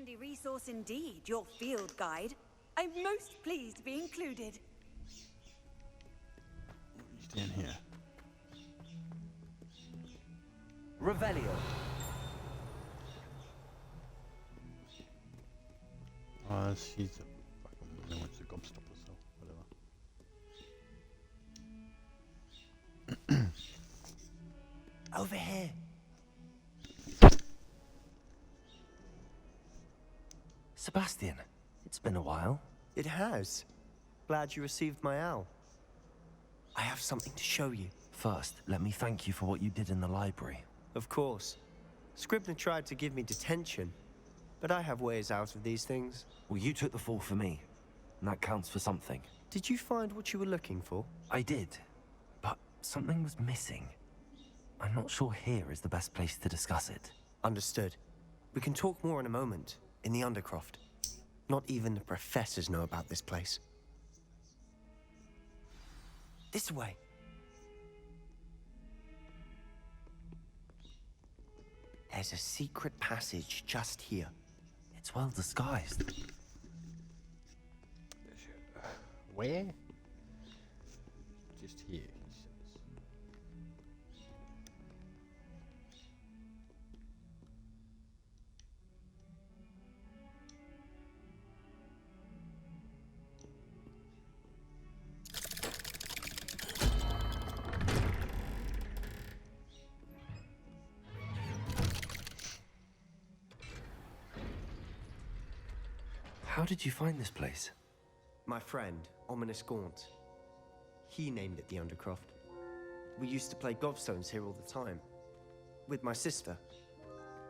handy resource indeed, your field guide. I'm most pleased to be included. He's down here. Revelio. She's a fucking... No one's a gobstopper, so whatever. Over here. Sebastian, it's been a while. It has. Glad you received my owl. I have something to show you. First, let me thank you for what you did in the library. Of course. Scribner tried to give me detention, but I have ways out of these things. Well, you took the fall for me, and that counts for something. Did you find what you were looking for? I did, but something was missing. I'm not sure here is the best place to discuss it. Understood. We can talk more in a moment, in the Undercroft. Not even the professors know about this place. This way. There's a secret passage just here. It's well disguised. Where? Just here, he says. How did you find this place? My friend, Ominous Gaunt. He named it the Undercroft. We used to play gobstones here all the time. With my sister,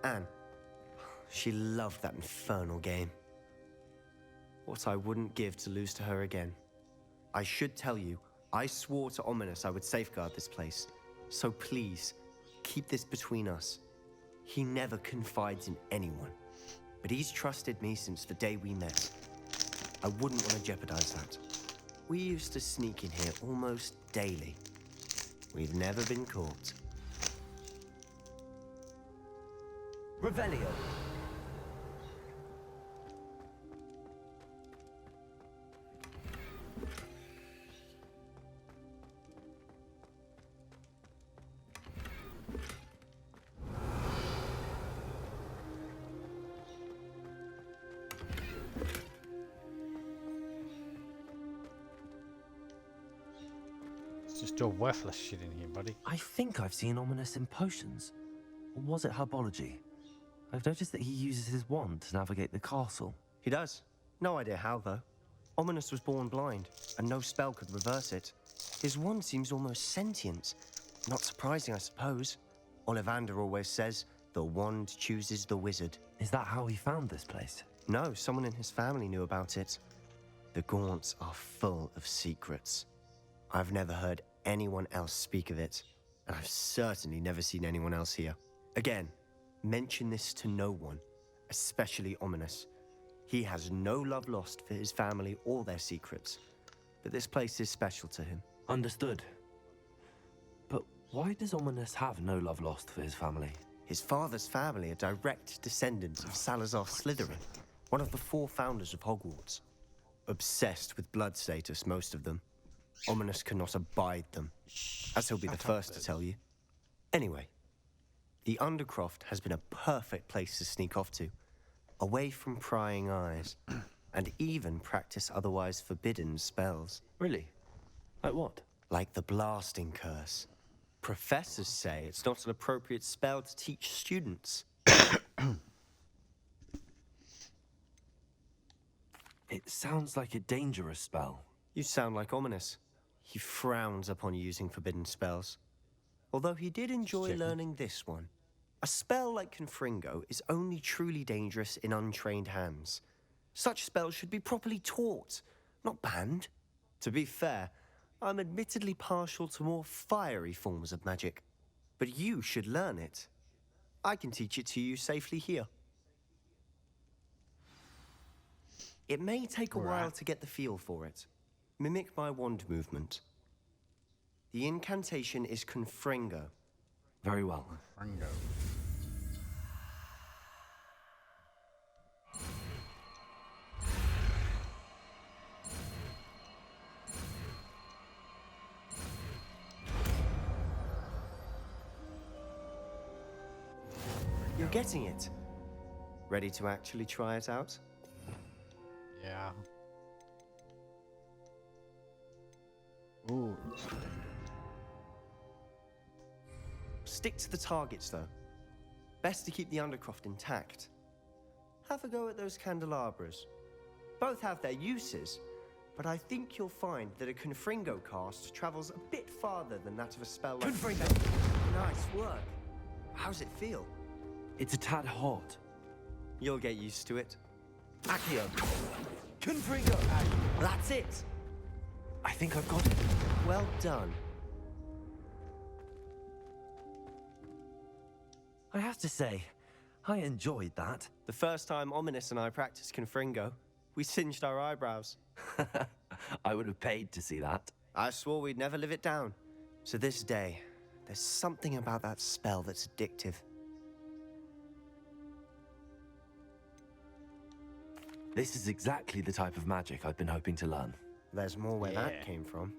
Anne. She loved that infernal game. What I wouldn't give to lose to her again. I should tell you, I swore to Ominous I would safeguard this place. So please, keep this between us. He never confides in anyone. But he's trusted me since the day we met. I wouldn't want to jeopardize that. We used to sneak in here almost daily. We've never been caught. Revelio. Just all worthless shit in here, buddy. I think I've seen Ominous in potions. Or was it herbology? I've noticed that he uses his wand to navigate the castle. He does. No idea how, though. Ominous was born blind, and no spell could reverse it. His wand seems almost sentient. Not surprising, I suppose. Ollivander always says, the wand chooses the wizard. Is that how he found this place? No, someone in his family knew about it. The Gaunts are full of secrets. I've never heard anyone else speak of it, and I've certainly never seen anyone else here. Again, mention this to no one, especially Ominous. He has no love lost for his family or their secrets, but this place is special to him. Understood. But why does Ominous have no love lost for his family? His father's family are direct descendants of Salazar Slytherin, one of the 4 founders of Hogwarts. Obsessed with blood status, most of them. Ominous cannot abide them, as he'll be the first to tell you. Anyway, the Undercroft has been a perfect place to sneak off to, away from prying eyes, and even practice otherwise forbidden spells. Really? Like what? Like the blasting curse. Professors say it's not an appropriate spell to teach students. It sounds like a dangerous spell. You sound like Ominous. He frowns upon using forbidden spells. Although he did enjoy learning this one. A spell like Confringo is only truly dangerous in untrained hands. Such spells should be properly taught, not banned. To be fair, I'm admittedly partial to more fiery forms of magic. But you should learn it. I can teach it to you safely here. It may take a while to get the feel for it. Mimic my wand movement. The incantation is Confringo. Very well. Confringo. getting it? Ready to actually try it out? Yeah. Ooh, it's dangerous. Stick to the targets, though. Best to keep the Undercroft intact. Have a go at those candelabras. Both have their uses, but I think you'll find that a Confringo cast travels a bit farther than that of a spell like... Confringo! Nice work. How's it feel? It's a tad hot. You'll get used to it. Accio! Confringo! That's it! I think I've got it. Well done. I have to say, I enjoyed that. The first time Ominous and I practiced Confringo, we singed our eyebrows. I would have paid to see that. I swore we'd never live it down. So this day, there's something about that spell that's addictive. This is exactly the type of magic I've been hoping to learn. There's more where that came from.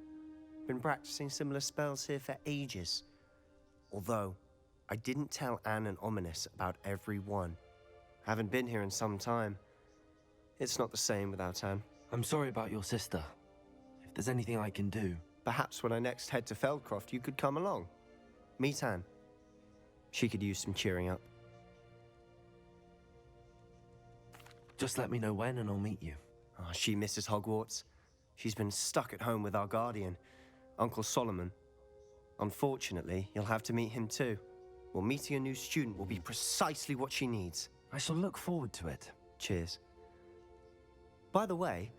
Been practicing similar spells here for ages. Although, I didn't tell Anne and Ominous about every one. Haven't been here in some time. It's not the same without Anne. I'm sorry about your sister. If there's anything I can do... Perhaps when I next head to Feldcroft, you could come along. Meet Anne. She could use some cheering up. Just let me know when and I'll meet you. Oh, she misses Hogwarts. She's been stuck at home with our guardian, Uncle Solomon. Unfortunately, you'll have to meet him too. Well, meeting a new student will be precisely what she needs. I shall look forward to it. Cheers. By the way,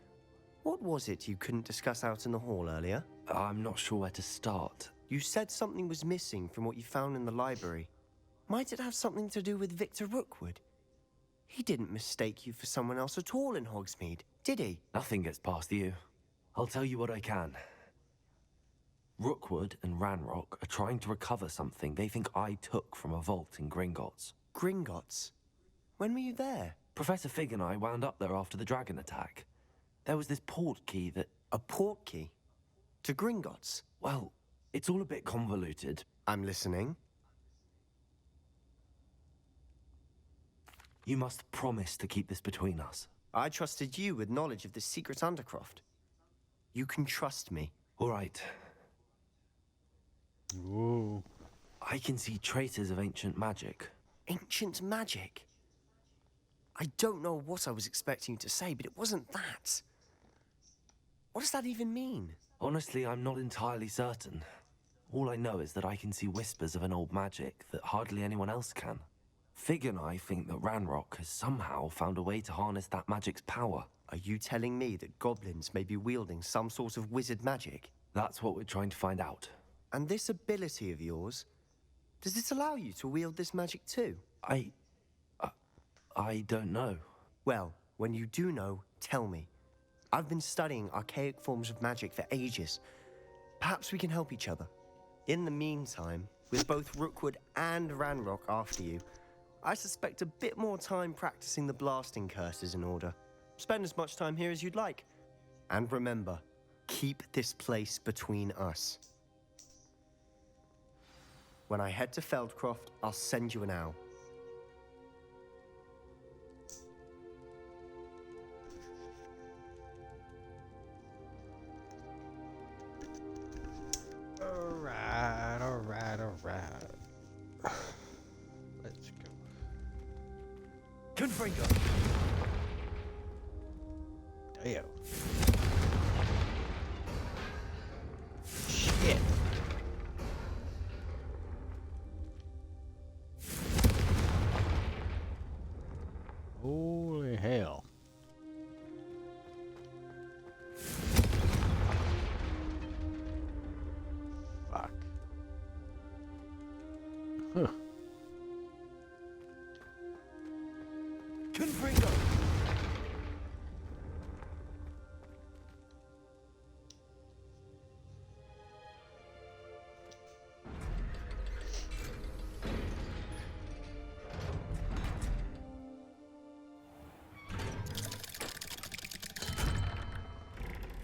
what was it you couldn't discuss out in the hall earlier? I'm not sure where to start. You said something was missing from what you found in the library. Might it have something to do with Victor Rookwood? He didn't mistake you for someone else at all in Hogsmeade, did he? Nothing gets past you. I'll tell you what I can. Rookwood and Ranrock are trying to recover something they think I took from a vault in Gringotts. Gringotts? When were you there? Professor Fig and I wound up there after the dragon attack. There was this port key that... A port key? To Gringotts? Well, it's all a bit convoluted. I'm listening. You must promise to keep this between us. I trusted you with knowledge of the secret Undercroft. You can trust me. All right. Ooh. I can see traces of ancient magic. Ancient magic? I don't know what I was expecting you to say, but it wasn't that. What does that even mean? Honestly, I'm not entirely certain. All I know is that I can see whispers of an old magic that hardly anyone else can. Fig and I think that Ranrock has somehow found a way to harness that magic's power. Are you telling me that goblins may be wielding some sort of wizard magic? That's what we're trying to find out. And this ability of yours, does it allow you to wield this magic too? I don't know. Well, when you do know, tell me. I've been studying archaic forms of magic for ages. Perhaps we can help each other. In the meantime, with both Rookwood and Ranrock after you, I suspect a bit more time practicing the blasting curse is in order. Spend as much time here as you'd like. And remember, keep this place between us. When I head to Feldcroft, I'll send you an owl. Alright. Let's go. Confringo! Damn. Shit. Holy hell. Fuck. Huh. Confringo!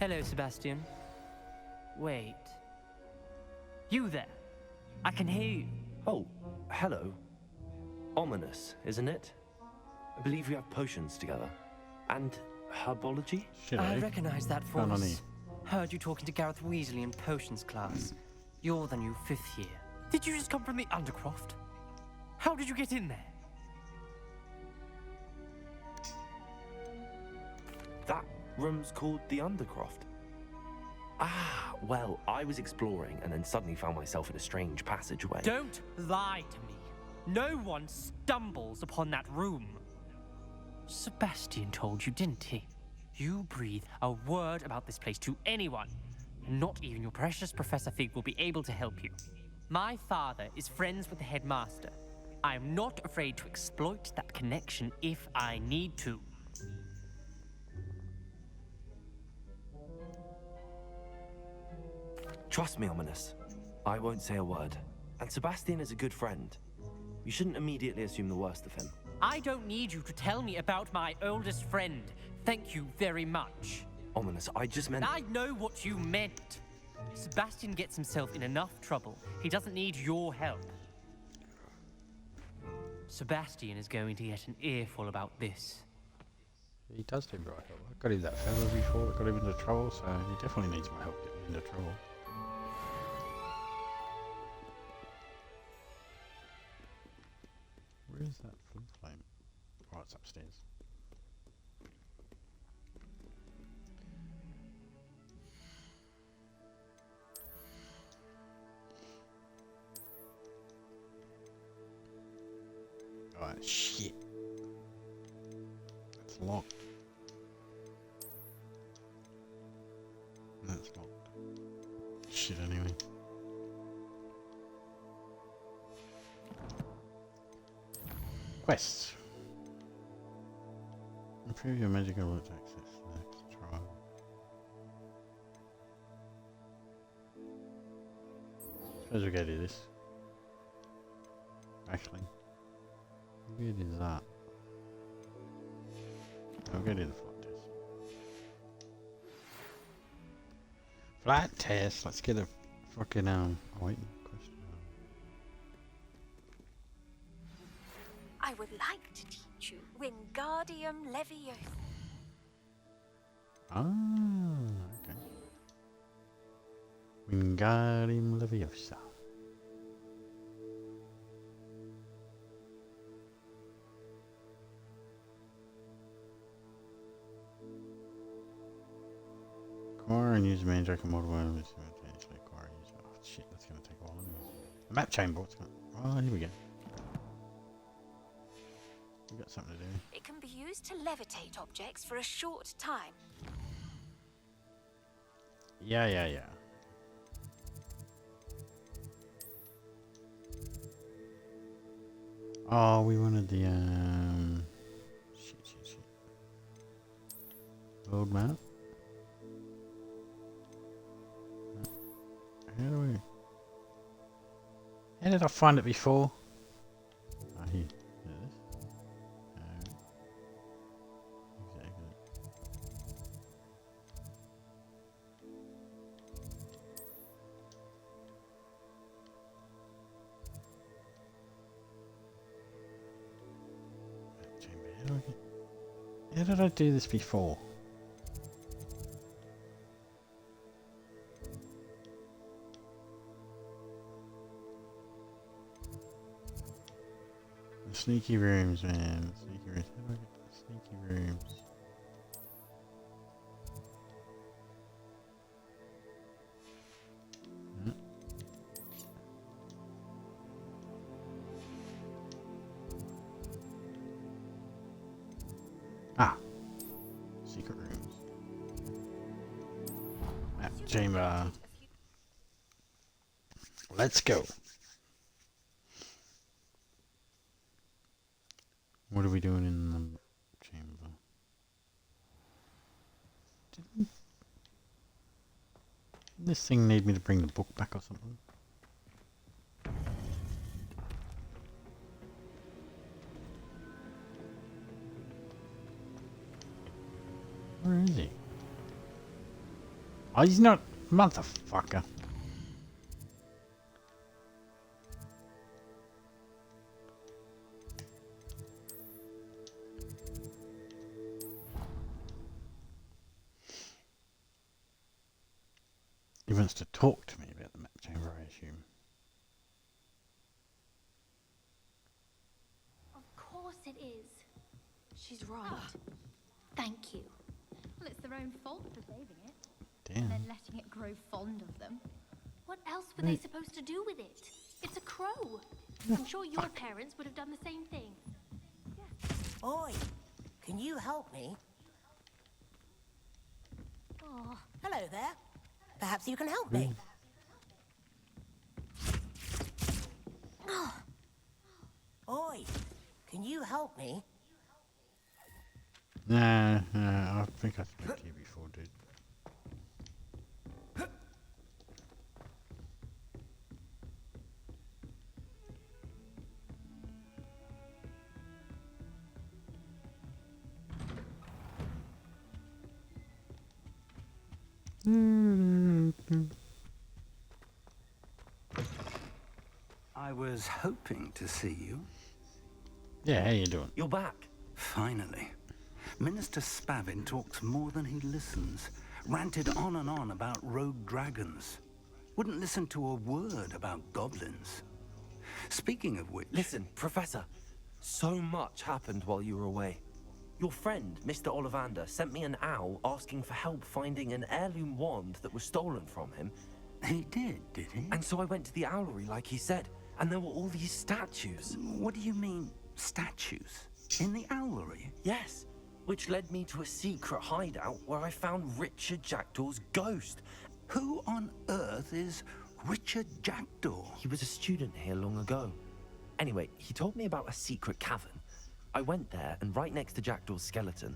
Hello, Sebastian. Wait. You there? I can hear you. Oh, hello. Ominous, isn't it? I believe we have potions together. And herbology? Shit, I recognize that Going on voice. Heard you talking to Gareth Weasley in potions class. You're the new 5th year. Did you just come from the Undercroft? How did you get in there? That room's called the Undercroft. Ah, well, I was exploring and then suddenly found myself in a strange passageway. Don't lie to me. No one stumbles upon that room. Sebastian told you, didn't he? You breathe a word about this place to anyone, and not even your precious Professor Fig will be able to help you. My father is friends with the headmaster. I am not afraid to exploit that connection if I need to. Trust me, Ominous. I won't say a word. And Sebastian is a good friend. You shouldn't immediately assume the worst of him. I don't need you to tell me about my oldest friend. Thank you very much. Ominous, I just meant... I know what you meant. Sebastian gets himself in enough trouble. He doesn't need your help. Sebastian is going to get an earful about this. He does need my help. I got him that feather before that got him into trouble, so he definitely needs my help getting into trouble. Where is that flame? Oh, it's upstairs. Oh, shit. That's locked. That's locked. Shit, anyway. Quests. Improve your magical route access. Next trial. Suppose we go do this. Actually. How good is that? I'll go do the flight test. Flight test. Let's get a fucking oh wait, question. I would like to teach you Wingardium Leviosa. Ah, okay. Wingardium Leviosa. Acquire and use magic and model one simultaneously acquire and use. Oh shit, that's gonna take a while anyway. The map chamber, what's going on? Oh, here we go. We got something to do. It can be used to levitate objects for a short time. Yeah. Oh, we wanted the shit. Load map. How did I find it before? Oh, here. Exactly. How did I do this before? Sneaky rooms, man. Sneaky rooms. How do I get to the sneaky rooms? Ah. Secret rooms. Map chamber. Let's go. What are we doing in the chamber? Didn't this thing need me to bring the book back or something? Where is he? Oh, he's not... Motherfucker. wants to talk to me about the map chamber, I assume. Of course it is. She's right. Thank you. Well, it's their own fault for saving it, Damn. then letting it grow fond of them. What else were they supposed to do with it? It's a crow. I'm sure your parents would have done the same thing. Oi, can you help me? Oh, Hello there. Perhaps you can help me. Oi, can you help me? Nah, I think I spoke to you before, dude. I was hoping to see you. Yeah, how you doing? You're back. Finally. Minister Spavin talks more than he listens. Ranted on and on about rogue dragons. Wouldn't listen to a word about goblins. Speaking of which... Listen, Professor. So much happened while you were away. Your friend, Mr. Ollivander, sent me an owl asking for help finding an heirloom wand that was stolen from him. He did he? And so I went to the owlery like he said, and there were all these statues. What do you mean, statues? In the owlery? Yes, which led me to a secret hideout where I found Richard Jackdaw's ghost. Who on earth is Richard Jackdaw? He was a student here long ago. Anyway, he told me about a secret cavern. I went there, and right next to Jackdaw's skeleton,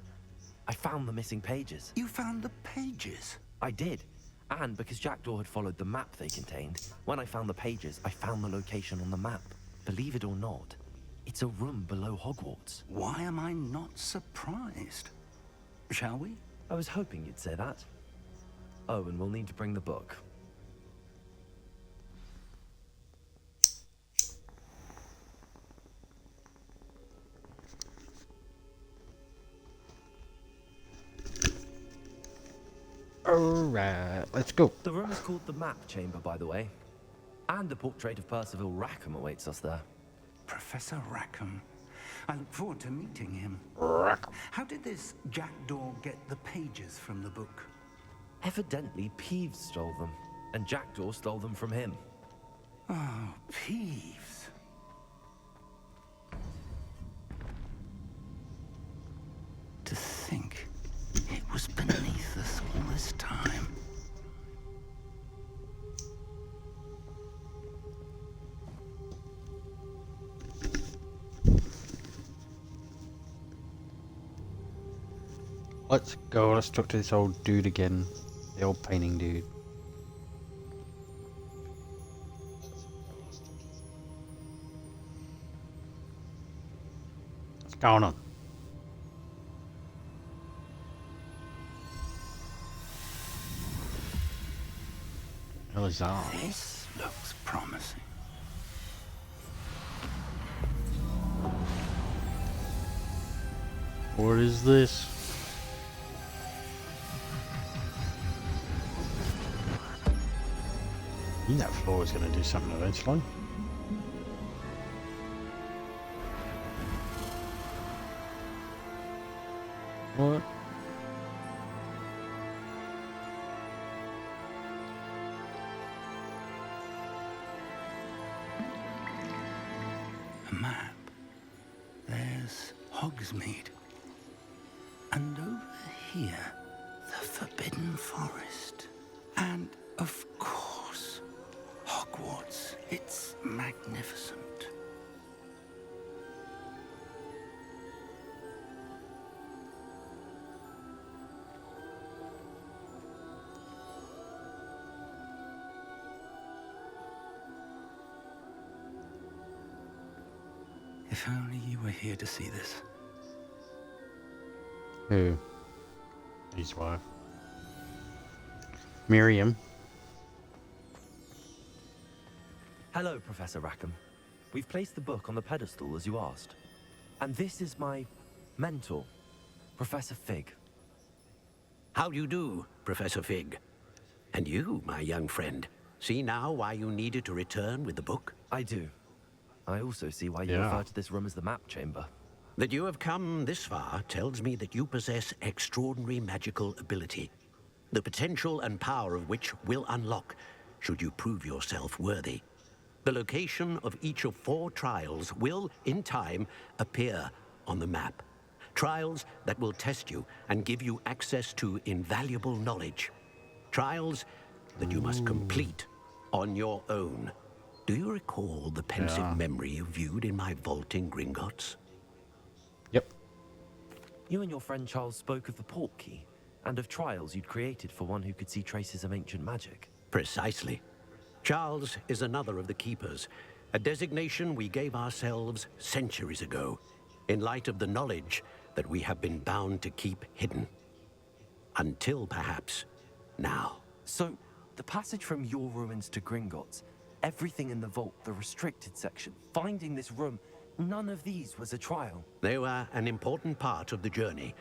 I found the missing pages. You found the pages? I did. And because Jackdaw had followed the map they contained, when I found the pages, I found the location on the map. Believe it or not, it's a room below Hogwarts. Why am I not surprised? Shall we? I was hoping you'd say that. Oh, and we'll need to bring the book. Alright, let's go. The room is called the Map Chamber, by the way. And a portrait of Percival Rackham awaits us there. Professor Rackham. I look forward to meeting him. Rackham. How did this Jackdaw get the pages from the book? Evidently, Peeves stole them, and Jackdaw stole them from him. Oh, Peeves. To think it was beneath us all this time. Let's go, let's talk to this old dude again. The old painting dude. What's going on? Hell is that? This looks promising. What is this? I knew that floor was going to do something eventually. What? A map. There's Hogsmeade. And over here, the Forbidden Forest. And, of course, Hogwarts. It's magnificent. If only you were here to see this. Who? His wife. Miriam. Hello, Professor Rackham. We've placed the book on the pedestal as you asked. And this is my mentor, Professor Fig. How do you do, Professor Fig? And you, my young friend, see now why you needed to return with the book? I do. I also see why you Yeah. refer to this room as the map chamber. That you have come this far tells me that you possess extraordinary magical ability, the potential and power of which will unlock should you prove yourself worthy. The location of each of 4 trials will, in time, appear on the map. Trials that will test you and give you access to invaluable knowledge. Trials that you must complete on your own. Do you recall the pensive Yeah. memory you viewed in my vault in Gringotts? Yep. You and your friend Charles spoke of the port key, and of trials you'd created for one who could see traces of ancient magic. Precisely. Charles is another of the keepers, a designation we gave ourselves centuries ago, in light of the knowledge that we have been bound to keep hidden. Until perhaps now. So, the passage from your ruins to Gringotts, everything in the vault, the restricted section, finding this room, none of these was a trial. They were an important part of the journey,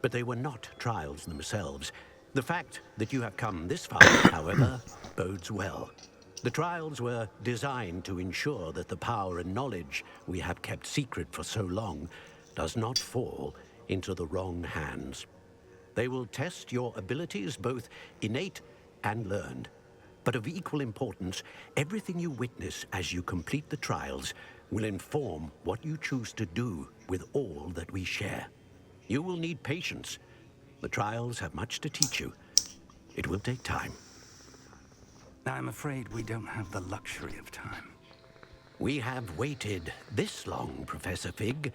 but they were not trials themselves. The fact that you have come this far, however, bodes well. The trials were designed to ensure that the power and knowledge we have kept secret for so long does not fall into the wrong hands. They will test your abilities, both innate and learned. But of equal importance, everything you witness as you complete the trials will inform what you choose to do with all that we share. You will need patience. The trials have much to teach you. It will take time. I'm afraid we don't have the luxury of time. We have waited this long, Professor Fig.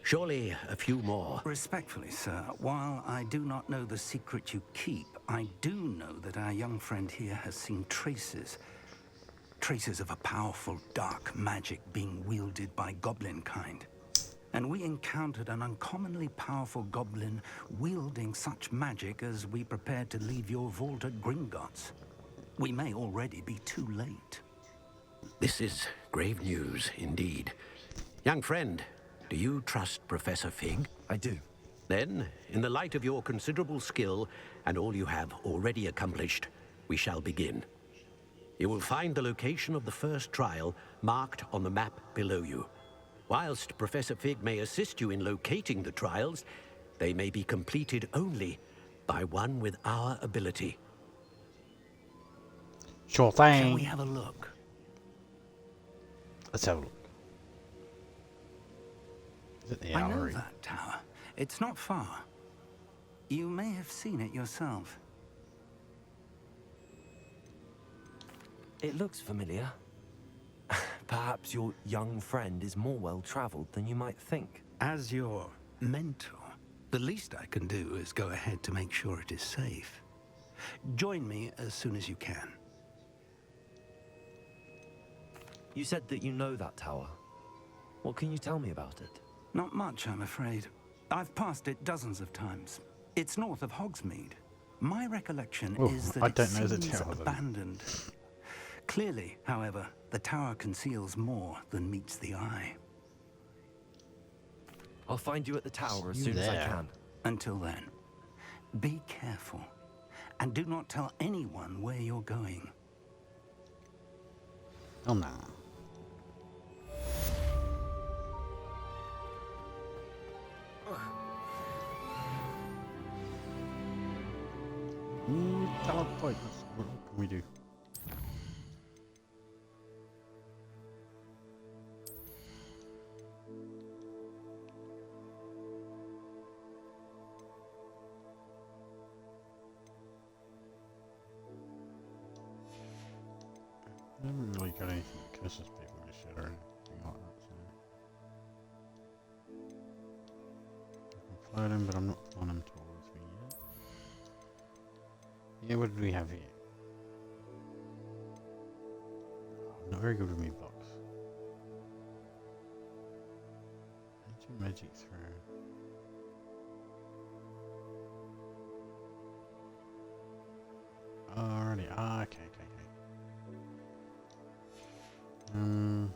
Surely a few more. Respectfully, sir, while I do not know the secret you keep, I do know that our young friend here has seen traces. Traces of a powerful dark magic being wielded by goblin kind. And we encountered an uncommonly powerful goblin wielding such magic as we prepared to leave your vault at Gringotts. We may already be too late. This is grave news indeed. Young friend, do you trust Professor Fig? I do. Then, in the light of your considerable skill and all you have already accomplished, we shall begin. You will find the location of the first trial marked on the map below you. Whilst Professor Fig may assist you in locating the trials, they may be completed only by one with our ability. Sure thing. Shall we have a look? Let's have a look. Is it the I know Owlery? that tower. It's not far. You may have seen it yourself. It looks familiar. Perhaps your young friend is more well-traveled than you might think. As your mentor, the least I can do is go ahead to make sure it is safe. Join me as soon as you can. You said that you know that tower. What can you tell me about it? Not much, I'm afraid. I've passed it dozens of times. It's north of Hogsmeade. My recollection Oh, is that I it don't know the seems tower, then. abandoned. Clearly, however, the tower conceals more than meets the eye. I'll find you at the tower as You soon as I there. can. Until then, be careful, and do not tell anyone where you're going. Oh no. Teleport. What can we do? I haven't really got anything that curses people to shit or anything like that, so. I can float him, but I'm not flying him towards me yet. Yeah, what did we have here? I'm not very good with me blocks. Ancient magic throw. Alrighty, okay. Oh.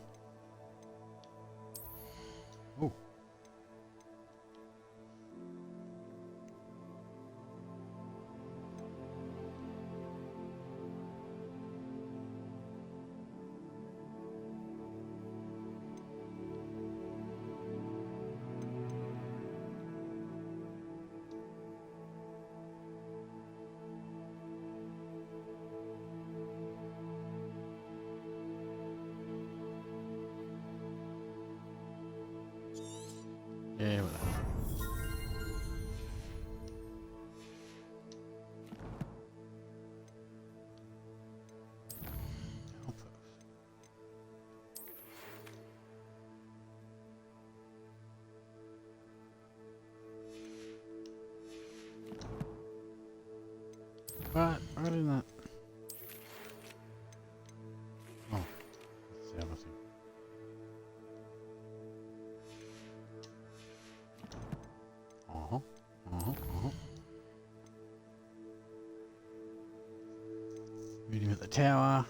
What? Why didn't that? Oh, that's the other thing. Uh-huh. Uh-huh. Uh-huh. Meet him at the tower.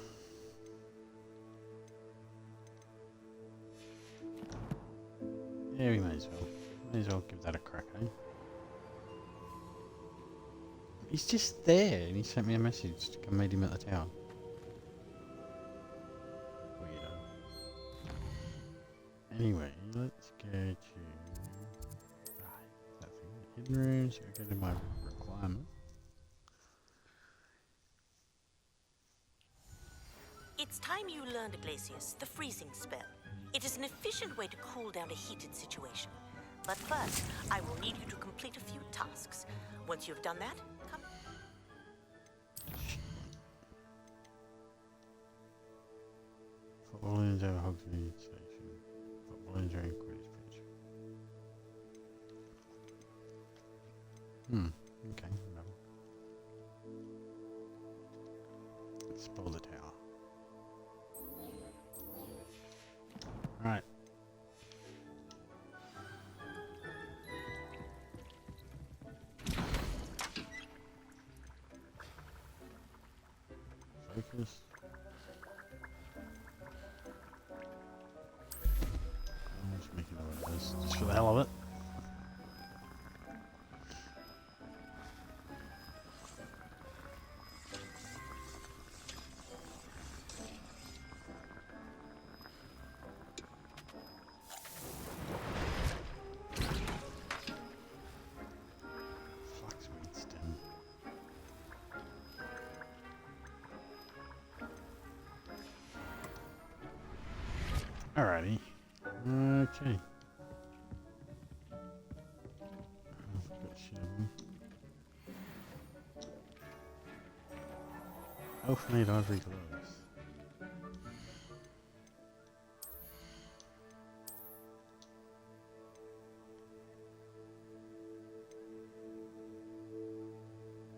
Yeah, we may as well. May as well give that a crack, eh? He's just there and he sent me a message to come meet him at the tower. Weirdo. Anyway, let's go to... Right, that thing. Hidden rooms. I go to my requirement. It's time you learned, Iglesias, the freezing spell. It is an efficient way to cool down a heated situation. But first, I will need you to complete a few tasks. Once you've done that, come. Football into Hogsmeade Station. Football injury Quidditch pitch. Okay, whatever. Spoil the tower. Right. Focus. I'm just making a noise just for the hell of it. Alrighty. Okay. I've got shovel. Elf made ivory gloves.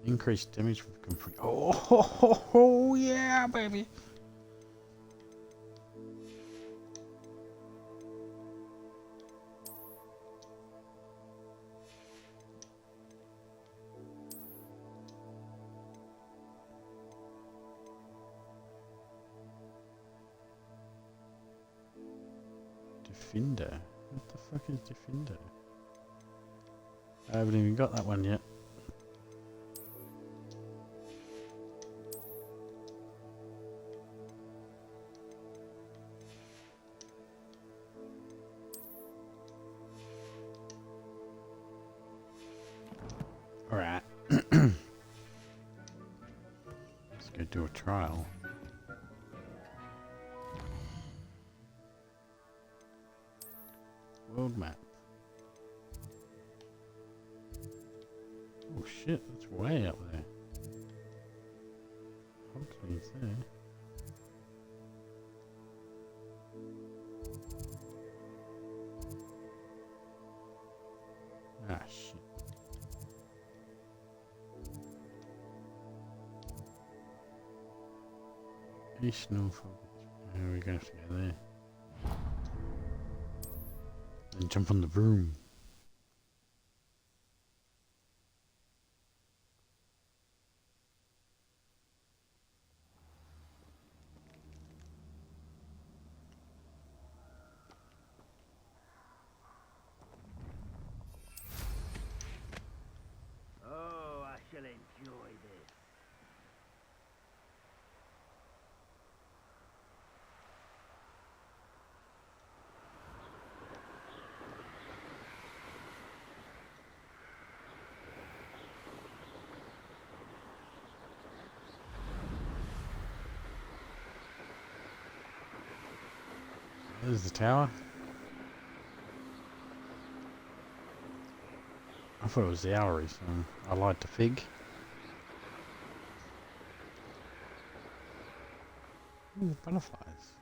Increased damage from Confringo. Oh, yeah, baby. Defender? What the fuck is Defender? I haven't even got that one yet. Alright. Let's go do a trial. World map. Oh shit, that's way up there. Hopefully it's there. Ah shit. East Norfolk. We're gonna have to go there. And jump on the broom. Oh, I shall enjoy this. There's the tower. I thought it was the Owlery, so I lied to Fig. Ooh, butterflies.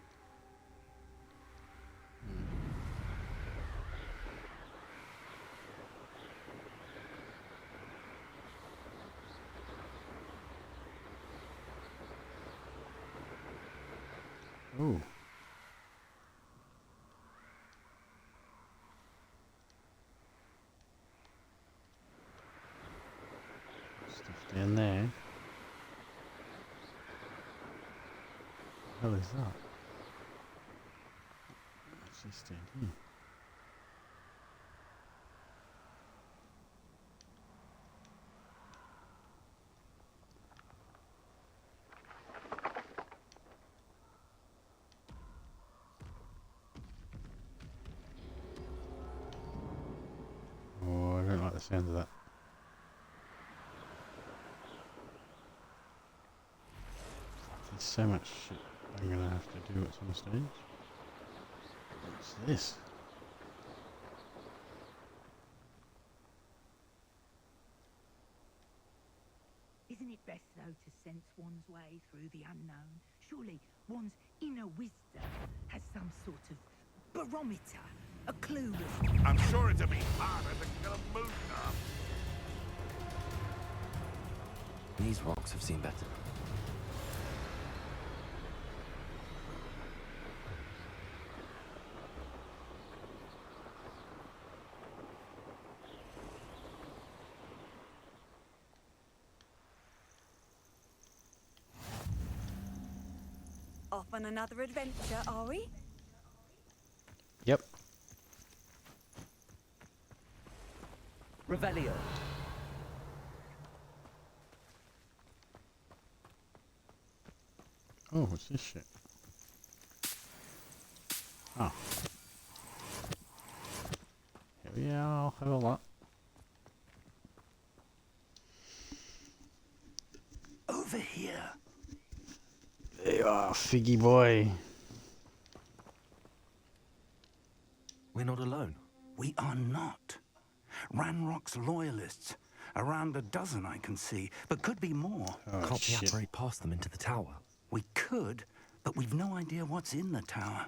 Ooh. Stuff down there. What the hell is that? What's this down here? Oh, I don't like the sound of that. There's so much shit I'm gonna have to do at some stage. What's this? Isn't it best, though, to sense one's way through the unknown? Surely one's inner wisdom has some sort of barometer, a clue of... I'm sure it'll be harder to kill a moon now. These rocks have seen better. Off on another adventure, are we? Yep. Revelio. Oh, what's this shit? Oh. Here we are, I'll have a lot. Over here. There you are, Figgy boy. We're not alone. We are not. Ranrock's loyalists. Around a dozen I can see, but could be more. Oh, Can't shit. be very past them into the tower. We could, but we've no idea what's in the tower.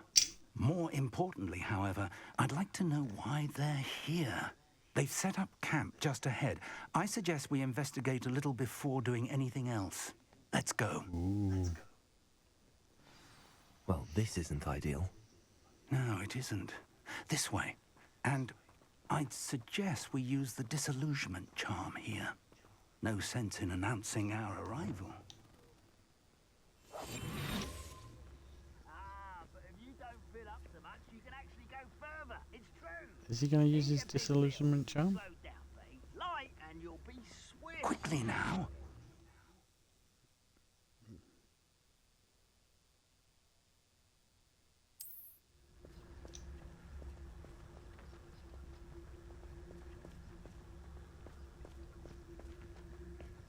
More importantly, however, I'd like to know why they're here. They've set up camp just ahead. I suggest we investigate a little before doing anything else. Let's go. Ooh. Well, this isn't ideal. No, it isn't. This way. And I'd suggest we use the disillusionment charm here. No sense in announcing our arrival. But if you don't fill up so much, you can actually go further. It's true. Is he going to use his disillusionment charm? Slow down, please. Light, and you'll be swift. Quickly now.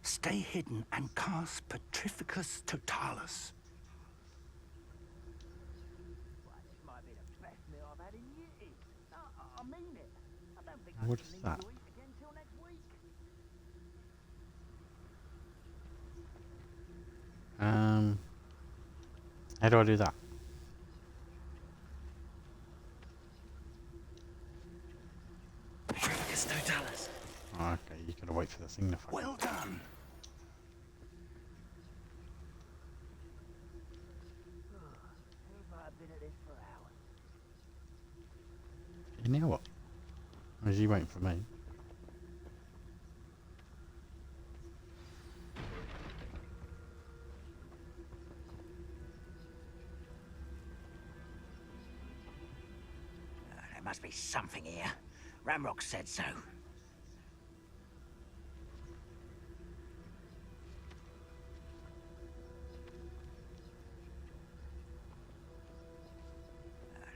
Stay hidden and cast Petrificus Totalis. Well, this might be the best meal I've had in years. No, I mean it. I don't think What I is shall that? need to eat again till next week. How do I do that? Petrificus Totalis. Oh, okay, you gotta wait for the thing to fuck. Well done. I've been at this for hours. You know what? Or is he waiting for me? There must be something here. Ramrock said so.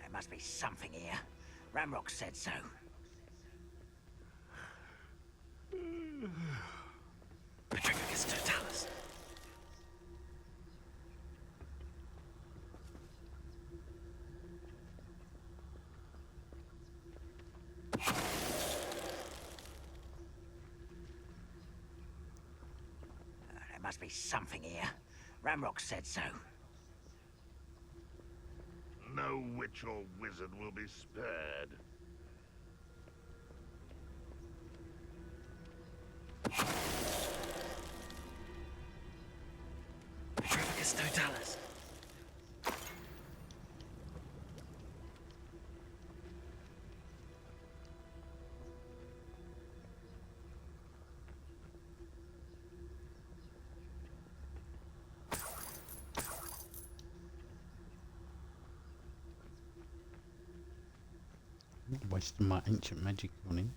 There must be something here. Ramrock said so. Petrificus Totalis. There must be something here. Ramrock said so. No witch or wizard will be spared. Petrificus Totalis. Rest of my ancient magic on him.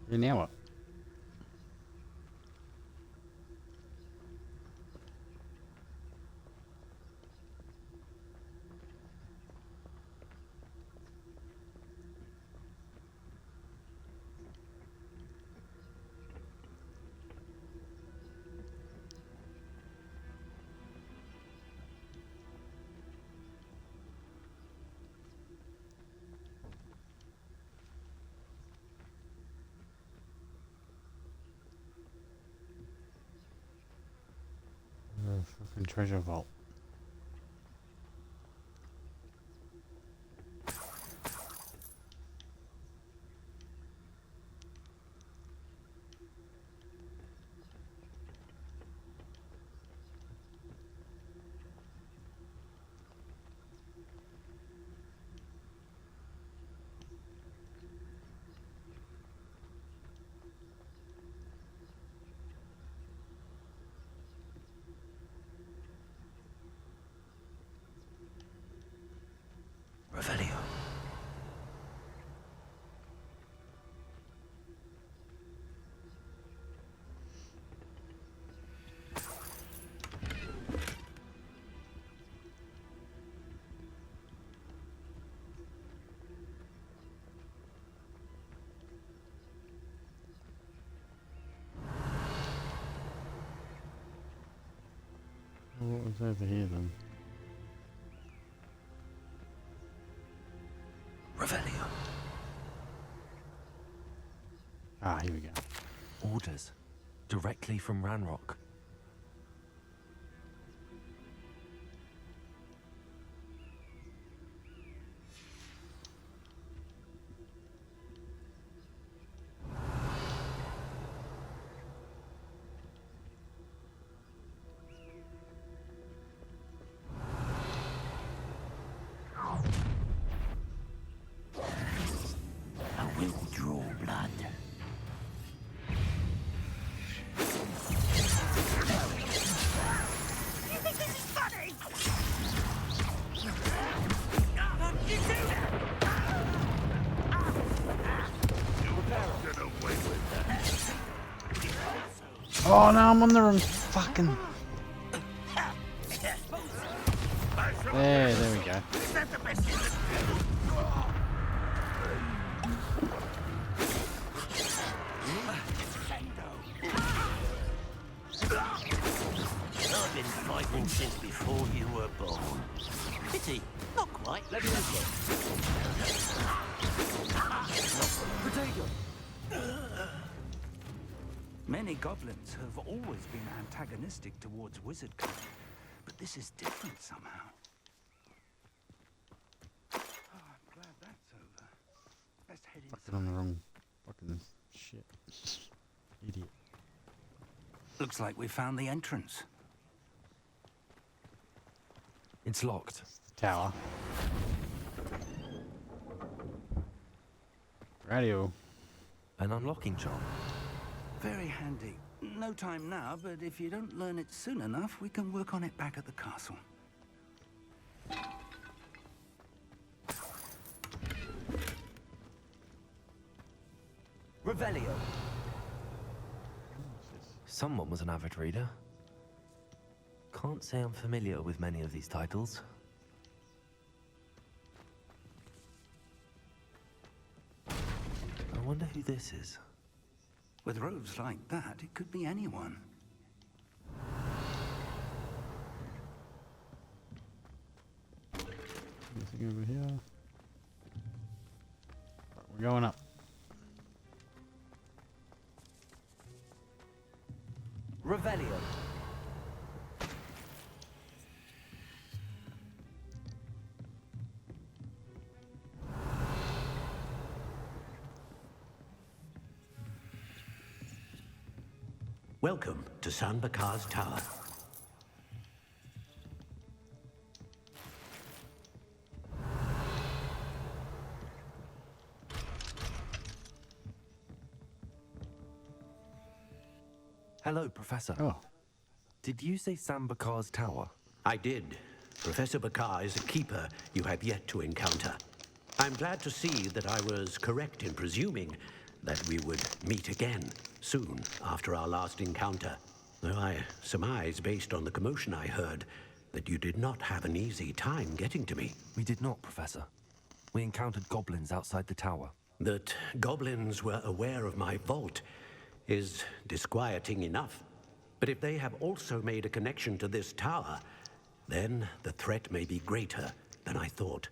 Yeah, now what? Fucking treasure vault. Revelio. What was over here then? Revelio. Ah, here we go. Orders. Directly from Ranrock. I will draw blood. You think this is funny? How'd you do that? Get away with that. Oh no, I'm on the wrong fucking. There we go. Is that the best you can do? I've been fighting since before you were born. Pity, not quite. Let me look at Many goblins have always been antagonistic towards wizard kind, but this is different somehow. Oh, I'm glad that's over. Let's head Fucking on the wrong fucking shit. Idiot. Looks like we found the entrance. It's locked. Tower. Radio. An unlocking charm. Very handy. No time now, but if you don't learn it soon enough, we can work on it back at the castle. Revelio. Someone was an avid reader. Can't say I'm familiar with many of these titles. I wonder who this is. With robes like that, it could be anyone. Anything over here? Right, we're going up. Revelio. Welcome to San Bakar's Tower. Hello, Professor. Oh. Did you say San Bakar's Tower? I did. Professor Bakar is a keeper you have yet to encounter. I'm glad to see that I was correct in presuming that we would meet again soon after our last encounter. Though I surmise, based on the commotion I heard, that you did not have an easy time getting to me. We did not, Professor. We encountered goblins outside the tower. That goblins were aware of my vault is disquieting enough. But if they have also made a connection to this tower, then the threat may be greater than I thought.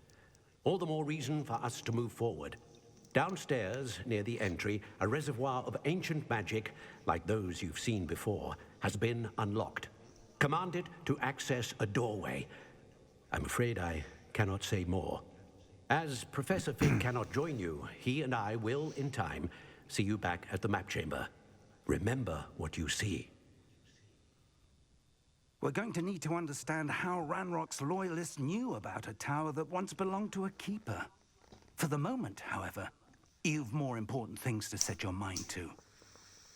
All the more reason for us to move forward. Downstairs, near the entry, a reservoir of ancient magic, like those you've seen before, has been unlocked. Commanded to access a doorway. I'm afraid I cannot say more. As Professor Fig cannot join you, he and I will, in time, see you back at the map chamber. Remember what you see. We're going to need to understand how Ranrock's loyalists knew about a tower that once belonged to a keeper. For the moment, however, you've more important things to set your mind to.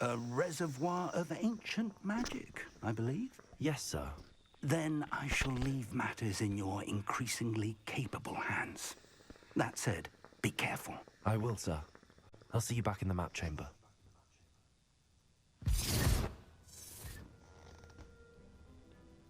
A reservoir of ancient magic, I believe? Yes, sir. Then I shall leave matters in your increasingly capable hands. That said, be careful. I will, sir. I'll see you back in the map chamber.